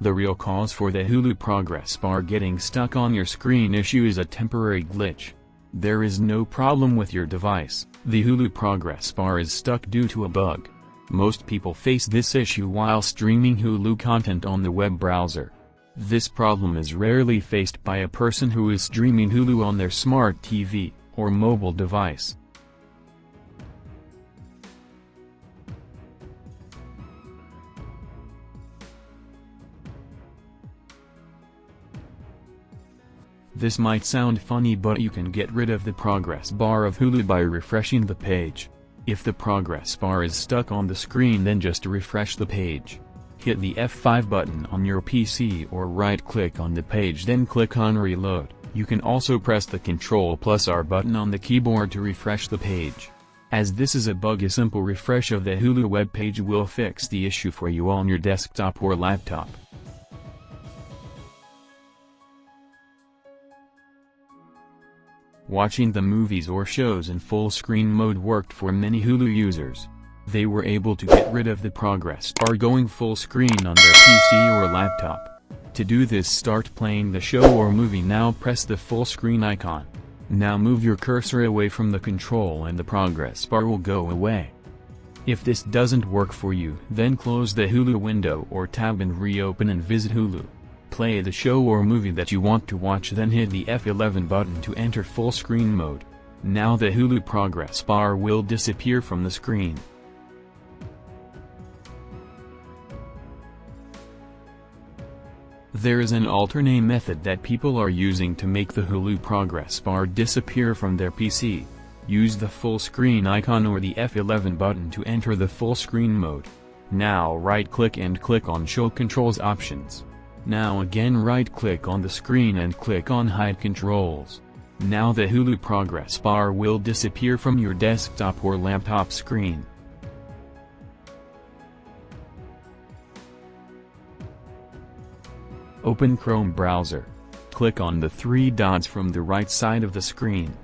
The real cause for the Hulu progress bar getting stuck on your screen issue is a temporary glitch. There is no problem with your device. The Hulu progress bar is stuck due to a bug. Most people face this issue while streaming Hulu content on the web browser. This problem is rarely faced by a person who is streaming Hulu on their smart TV or mobile device. This might sound funny, but you can get rid of the progress bar of Hulu by refreshing the page. If the progress bar is stuck on the screen, then just refresh the page. Hit the F5 button on your PC or right-click on the page, then click on Reload. You can also press the Ctrl+R button on the keyboard to refresh the page. As this is a bug, a simple refresh of the Hulu web page will fix the issue for you on your desktop or laptop. Watching the movies or shows in full screen mode worked for many Hulu users. They were able to get rid of the progress bar going full screen on their PC or laptop. To do this, start playing the show or movie. Now press the full screen icon. Now move your cursor away from the control and the progress bar will go away. If this doesn't work for you, then close the Hulu window or tab and reopen and visit Hulu. Play the show or movie that you want to watch, then hit the F11 button to enter full screen mode. Now the Hulu progress bar will disappear from the screen. There is an alternate method that people are using to make the Hulu progress bar disappear from their PC. Use the full screen icon or the F11 button to enter the full screen mode. Now right-click and click on Show Controls Options. Now again right-click on the screen and click on Hide Controls. Now the Hulu progress bar will disappear from your desktop or laptop screen. Open Chrome browser. Click on the three dots from the right side of the screen.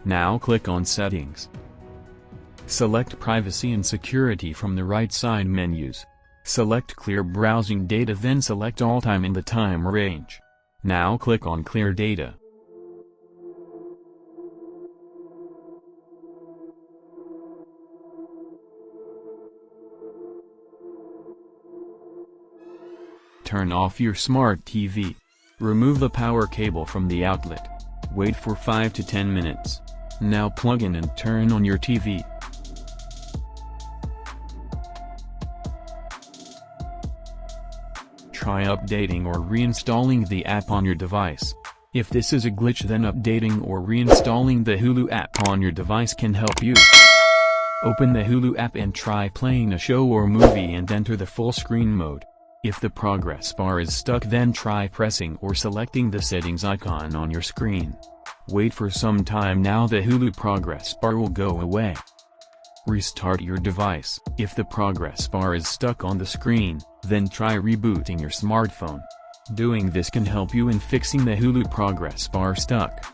Now click on Settings. Select Privacy and Security from the right side menus. Select Clear Browsing Data, then select All Time in the time range. Now click on Clear Data. Turn off your smart TV. Remove the power cable from the outlet. Wait for 5 to 10 minutes. Now plug in and turn on your TV. Try updating or reinstalling the app on your device. If this is a glitch, then updating or reinstalling the Hulu app on your device can help you. Open the Hulu app and try playing a show or movie and enter the full screen mode. If the progress bar is stuck, then try pressing or selecting the settings icon on your screen. Wait for some time. Now the Hulu progress bar will go away. Restart your device. If the progress bar is stuck on the screen, then try rebooting your smartphone. Doing this can help you in fixing the Hulu progress bar stuck.